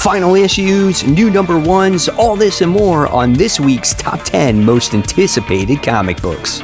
final issues, new number ones, all this and more on this week's Top 10 Most Anticipated Comic Books.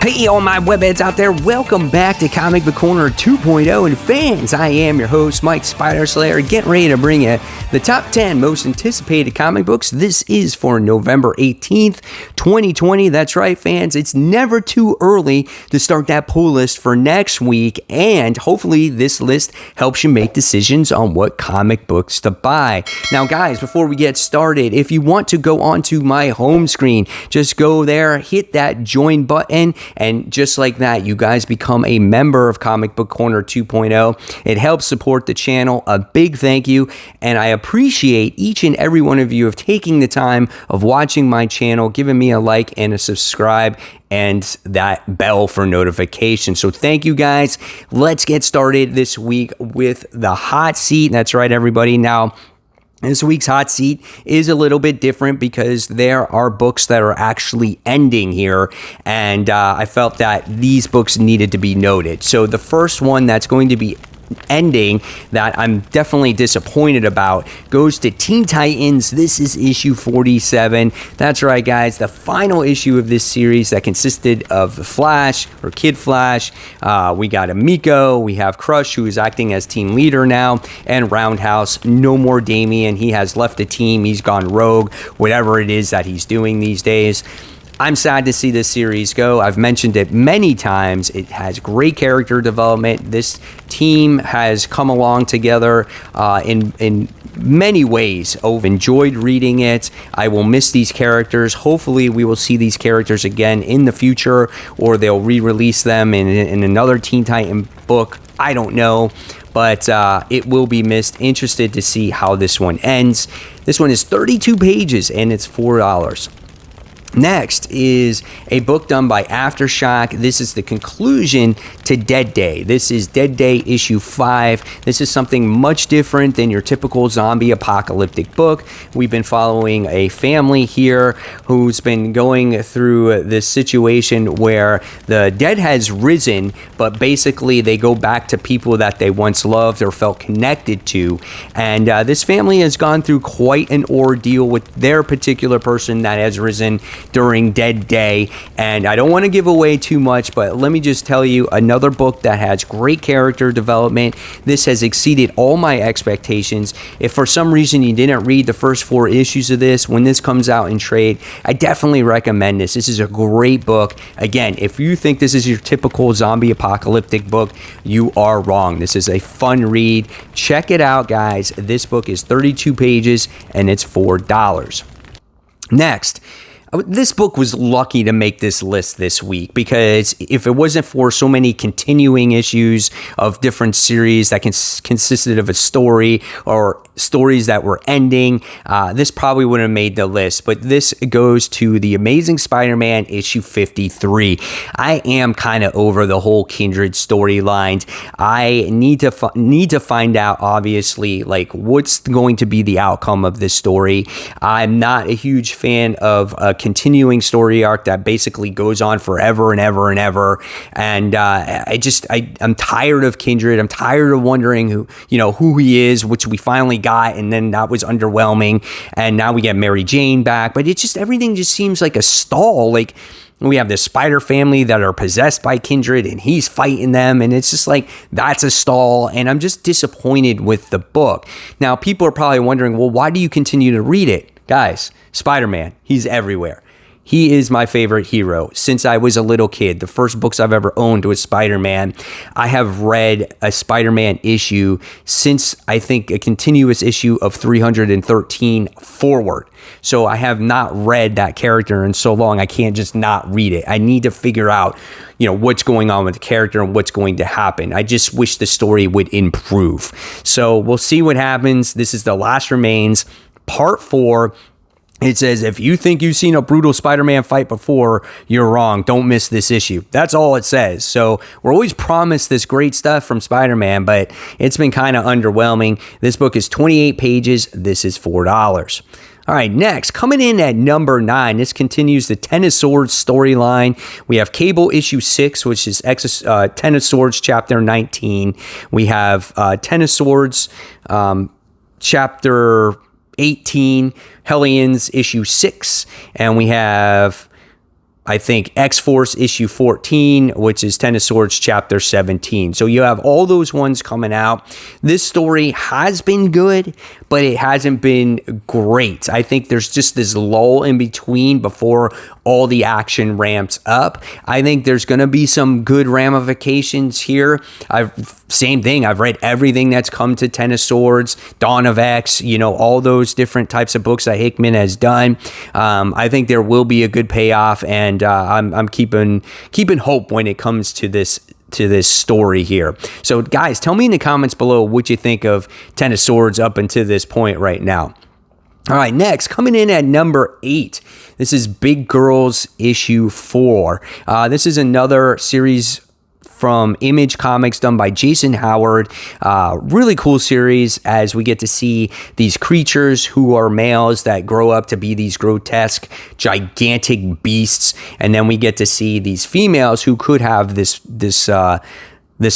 Hey, all my webheads out there, welcome back to Comic Book Corner 2.0, and fans, I am your host, Mike Spider Slayer, getting ready to bring you the top 10 most anticipated comic books. This is for November 18th, 2020. That's right, fans, it's never too early to start that pull list for next week, and hopefully this list helps you make decisions on what comic books to buy. Now, guys, before we get started, if you want to go onto my home screen, just go there, hit that join button, and just like that, you guys become a member of Comic Book Corner 2.0. It helps support the channel. A big thank you. And I appreciate each and every one of you of taking the time of watching my channel, giving me a like and a subscribe, and that bell for notifications. So thank you, guys. Let's get started this week with the hot seat. That's right, everybody. Now, this week's hot seat is a little bit different because there are books that are actually ending here, and I felt that these books needed to be noted. So the first one that's going to be ending that I'm definitely disappointed about goes to Teen Titans. This is issue 47. That's right, guys, the final issue of this series that consisted of the Flash, or Kid Flash. We got Emiko, we have Crush, who is acting as team leader now, and Roundhouse. No more Damian. He has left the team. He's gone rogue, whatever it is that he's doing these days. I'm sad to see this series go. I've mentioned it many times. It has great character development. This team has come along together in many ways. I've enjoyed reading it. I will miss these characters. Hopefully, we will see these characters again in the future, or they'll re-release them in another Teen Titan book. I don't know, but it will be missed. Interested to see how this one ends. This one is 32 pages, and it's $4. Next is a book done by Aftershock. This is the conclusion to Dead Day. This is Dead Day issue 5. This is something much different than your typical zombie apocalyptic book. We've been following a family here who's been going through this situation where the dead has risen, but basically they go back to people that they once loved or felt connected to. And this family has gone through quite an ordeal with their particular person that has risen during Dead Day, and I don't want to give away too much, but let me just tell you, another book that has great character development. This has exceeded all my expectations. If for some reason you didn't read the first 4 issues of this, when this comes out in trade, I definitely recommend this. This is a great book. Again, if you think this is your typical zombie apocalyptic book, you are wrong. This is a fun read. Check it out, guys. This book is 32 pages, and it's $4. Next, this book was lucky to make this list this week, because if it wasn't for so many continuing issues of different series that consisted of a story or stories that were ending, this probably wouldn't have made the list. But this goes to The Amazing Spider-Man issue 53. I am kind of over the whole Kindred storyline. I need to find out, obviously, like, what's going to be the outcome of this story. I'm not a huge fan of a continuing story arc that basically goes on forever and ever and ever. And I'm tired of Kindred. I'm tired of wondering who he is, which we finally got, and then that was underwhelming. And now we get Mary Jane back, but everything just seems like a stall. Like, we have this spider family that are possessed by Kindred, and he's fighting them, and it's just like, that's a stall, and I'm just disappointed with the book. Now, people are probably wondering, well, why do you continue to read it? Guys, Spider-Man, he's everywhere. He is my favorite hero since I was a little kid. The first books I've ever owned was Spider-Man. I have read a Spider-Man issue since, I think, a continuous issue of 313 forward. So I have not read that character in so long. I can't just not read it. I need to figure out, what's going on with the character and what's going to happen. I just wish the story would improve. So we'll see what happens. This is The Last Remains, Part 4. It says, if you think you've seen a brutal Spider-Man fight before, you're wrong. Don't miss this issue. That's all it says. So we're always promised this great stuff from Spider-Man, but it's been kind of underwhelming. This book is 28 pages. This is $4. All right, next, coming in at number 9, this continues the Ten of Swords storyline. We have Cable issue 6, which is Ten of Swords chapter 19. We have Ten of Swords chapter 18, Hellions issue 6, and we have, I think, X-Force issue 14, which is Ten of Swords chapter 17. So you have all those ones coming out. This story has been good, but it hasn't been great. I think there's just this lull in between before all the action ramps up. I think there's going to be some good ramifications here. Same thing. I've read everything that's come to Ten of Swords, Dawn of X, all those different types of books that Hickman has done. I think there will be a good payoff, and I'm keeping hope when it comes to this story here. So guys, tell me in the comments below what you think of Ten of Swords up until this point right now. All right, next, coming in at number 8, this is Big Girls issue 4. This is another series from Image Comics done by Jason Howard. Really cool series as we get to see these creatures who are males that grow up to be these grotesque, gigantic beasts. And then we get to see these females who could have this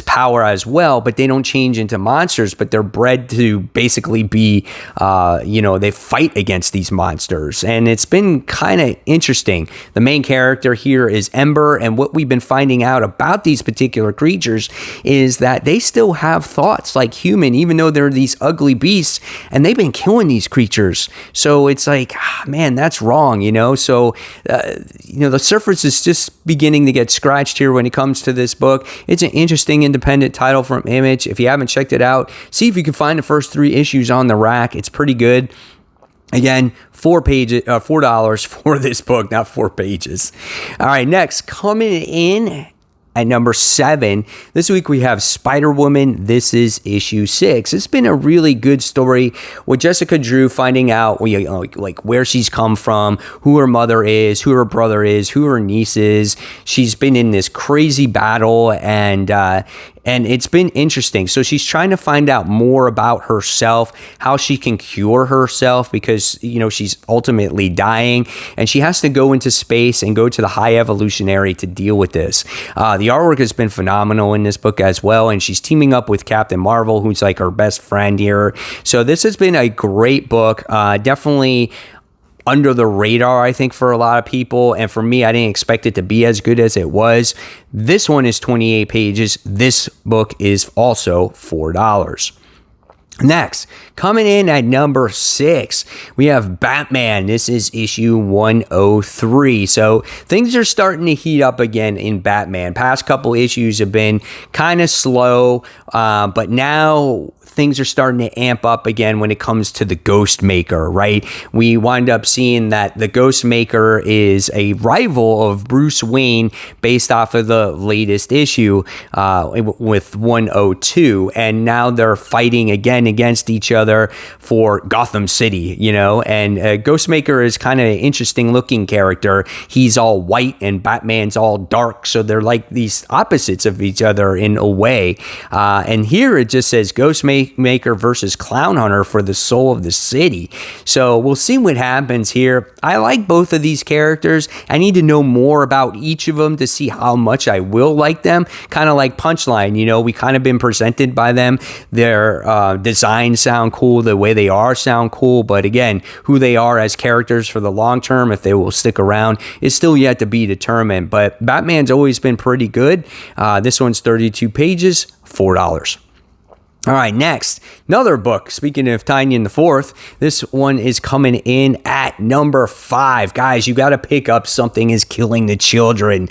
power as well, but they don't change into monsters, but they're bred to basically be, they fight against these monsters. And it's been kind of interesting. The main character here is Ember, and what we've been finding out about these particular creatures is that they still have thoughts like human, even though they're these ugly beasts, and they've been killing these creatures. So it's like, man, that's wrong, So, the surface is just beginning to get scratched here when it comes to this book. It's an interesting independent title from Image. If you haven't checked it out, see if you can find the first 3 issues on the rack. It's pretty good. Again, $4 for this book, not 4 pages. All right, next, coming in at number 7, this week we have Spider-Woman. This is issue 6. It's been a really good story with Jessica Drew finding out like where she's come from, who her mother is, who her brother is, who her niece is. She's been in this crazy battle, and it's been interesting. So she's trying to find out more about herself, how she can cure herself, because, she's ultimately dying, and she has to go into space and go to the High Evolutionary to deal with this. The artwork has been phenomenal in this book as well, and she's teaming up with Captain Marvel, who's like her best friend here. So this has been a great book. Definitely under the radar, I think, for a lot of people. And for me, I didn't expect it to be as good as it was. This one is 28 pages. This book is also $4. Next, coming in at number 6, we have Batman. This is issue 103. So things are starting to heat up again in Batman. Past couple issues have been kind of slow, but now things are starting to amp up again when it comes to the Ghost Maker, right? We wind up seeing that the Ghost Maker is a rival of Bruce Wayne based off of the latest issue with 102, and now they're fighting again against each other for Gotham City, and Ghostmaker is kind of an interesting looking character. He's all white and Batman's all dark, so they're like these opposites of each other in a way. And here it just says Ghostmaker versus Clown Hunter for the soul of the city. So we'll see what happens here. I like both of these characters. I need to know more about each of them to see how much I will like them. Kind of like Punchline, we kind of been presented by them. Their designs sound cool, the way they are sound cool, but again, who they are as characters for the long term, if they will stick around, is still yet to be determined. But Batman's always been pretty good. This one's 32 pages, $4. All right, next, another book. Speaking of Tiny and the Fourth, this one is coming in at number 5. Guys, you got to pick up Something is Killing the Children.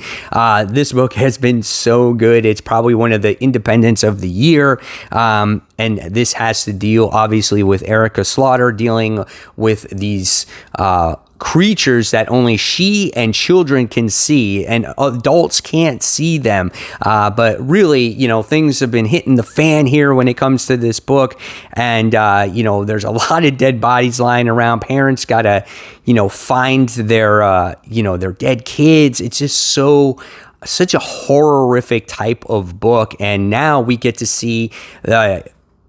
This book has been so good. It's probably one of the independents of the year. And this has to deal, obviously, with Erica Slaughter dealing with these creatures that only she and children can see, and adults can't see them. But really, things have been hitting the fan here when it comes to this book. And, there's a lot of dead bodies lying around. Parents got to, find their dead kids. It's just such a horrific type of book. And now we get to see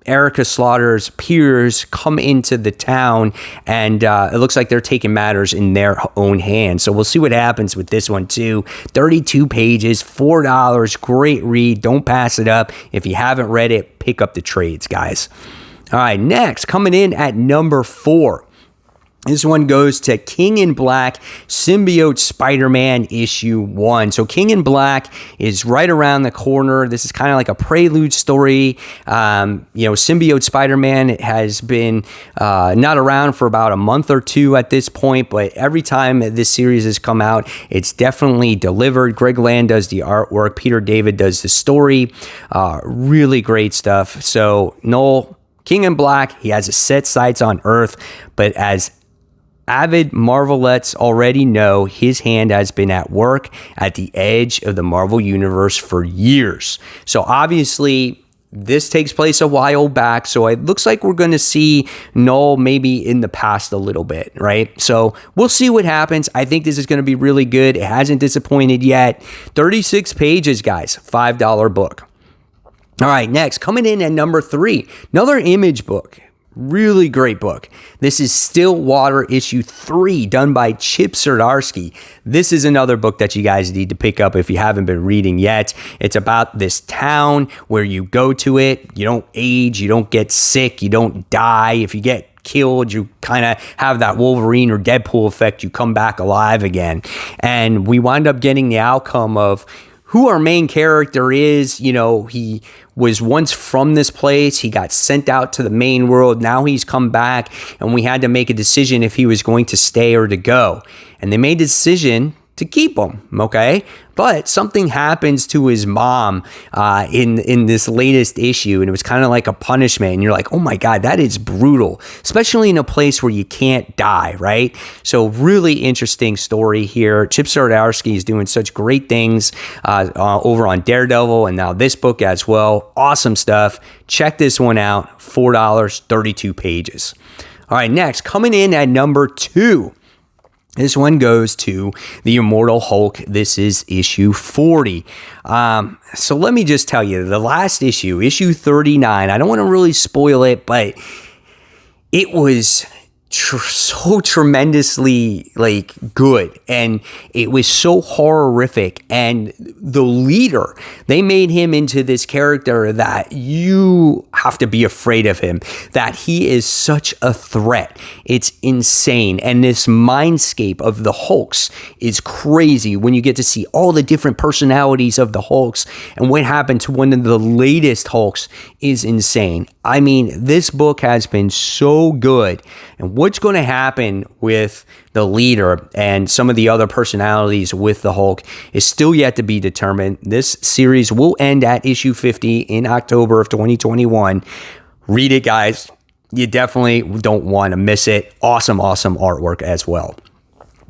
Erica Slaughter's peers come into the town, and it looks like they're taking matters in their own hands. So we'll see what happens with this one too. 32 pages, $4, great read. Don't pass it up. If you haven't read it, pick up the trades, guys. All right, next, coming in at number 4. This one goes to King in Black, Symbiote Spider-Man issue 1. So King in Black is right around the corner. This is kind of like a prelude story. Symbiote Spider-Man has been not around for about a month or two at this point, but every time this series has come out, it's definitely delivered. Greg Land does the artwork. Peter David does the story. Really great stuff. So Noel, King in Black, he has his set sights on Earth, but as avid Marvelettes already know, his hand has been at work at the edge of the Marvel Universe for years. So obviously, this takes place a while back, so it looks like we're going to see Noel maybe in the past a little bit, right? So we'll see what happens. I think this is going to be really good. It hasn't disappointed yet. 36 pages, guys. $5 book. All right, next, coming in at number 3, another Image book. Really great book. This is Stillwater issue 3, done by Chip Zdarsky. This is another book that you guys need to pick up if you haven't been reading yet. It's about this town where you go to it. You don't age, you don't get sick, you don't die. If you get killed, you kind of have that Wolverine or Deadpool effect. You come back alive again. And we wind up getting the outcome of who our main character is. He was once from this place. He got sent out to the main world. Now he's come back, and we had to make a decision if he was going to stay or to go. And they made the decision to keep him, okay? But something happens to his mom in this latest issue, and it was kind of like a punishment. And you're like, oh my God, that is brutal, especially in a place where you can't die, right? So really interesting story here. Chip Zdarsky is doing such great things over on Daredevil, and now this book as well. Awesome stuff. Check this one out. $4, 32 pages. All right, next, coming in at number 2. This one goes to the Immortal Hulk. This is issue 40. So let me just tell you, the last issue, issue 39, I don't want to really spoil it, but it was so tremendously good, and it was so horrific. And the leader, they made him into this character that you have to be afraid of him, that he is such a threat. It's insane. And this mindscape of the Hulks is crazy when you get to see all the different personalities of the Hulks, and what happened to one of the latest Hulks is insane. I mean, this book has been so good, and what's going to happen with the leader and some of the other personalities with the Hulk is still yet to be determined. This series will end at issue 50 in October of 2021. Read it, guys. You definitely don't want to miss it. Awesome artwork as well.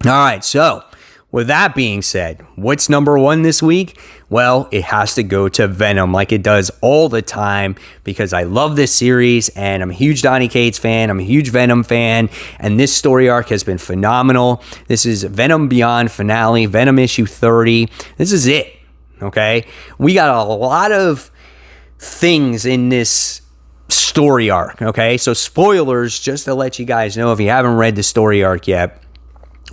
All right, so with that being said, what's number 1 this week? Well, it has to go to Venom, like it does all the time, because I love this series, and I'm a huge Donny Cates fan. I'm a huge Venom fan, and this story arc has been phenomenal. This is Venom Beyond finale, Venom issue 30. This is it, okay? We got a lot of things in this story arc, okay? So spoilers, just to let you guys know if you haven't read the story arc yet.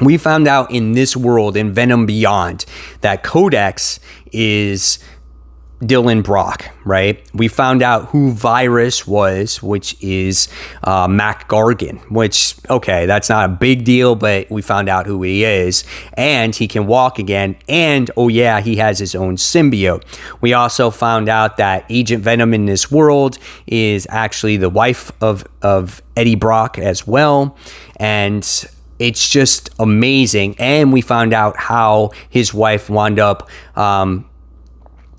We found out in this world, in Venom Beyond, that Codex is Dylan Brock, right? We found out who Virus was, which is Mac Gargan, which, okay, that's not a big deal, but we found out who he is, and he can walk again, and, oh yeah, he has his own symbiote. We also found out that Agent Venom in this world is actually the wife of Eddie Brock as well, and it's just amazing. And we found out how his wife wound up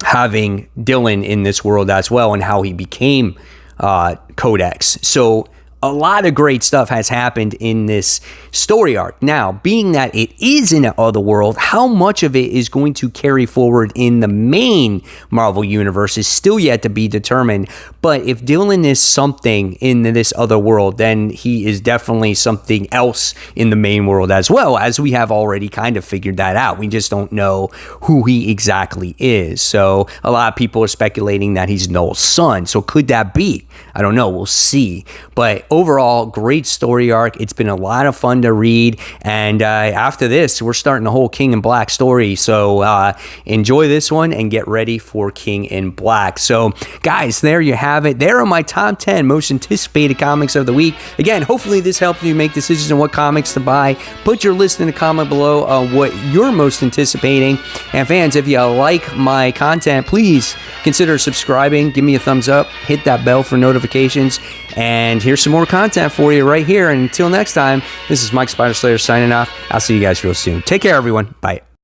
having Dylan in this world as well, and how he became Codex. So a lot of great stuff has happened in this story arc. Now, being that it is in another world, how much of it is going to carry forward in the main Marvel universe is still yet to be determined. But if Dylan is something in this other world, then he is definitely something else in the main world as well, as we have already kind of figured that out. We just don't know who he exactly is. So a lot of people are speculating that he's Null's son. So could that be? I don't know. We'll see. But overall, great story arc. It's been a lot of fun to read. And after this, we're starting the whole King in Black story. So enjoy this one and get ready for King in Black. So guys, there you have it. There are my top 10 most anticipated comics of the week. Again, hopefully this helped you make decisions on what comics to buy. Put your list in the comment below on what you're most anticipating. And fans, if you like my content, please consider subscribing. Give me a thumbs up. Hit that bell for notifications. And here's some more content for you right here. And until next time, this is Mike Spider Slayer signing off. I'll see you guys real soon. Take care, everyone. Bye.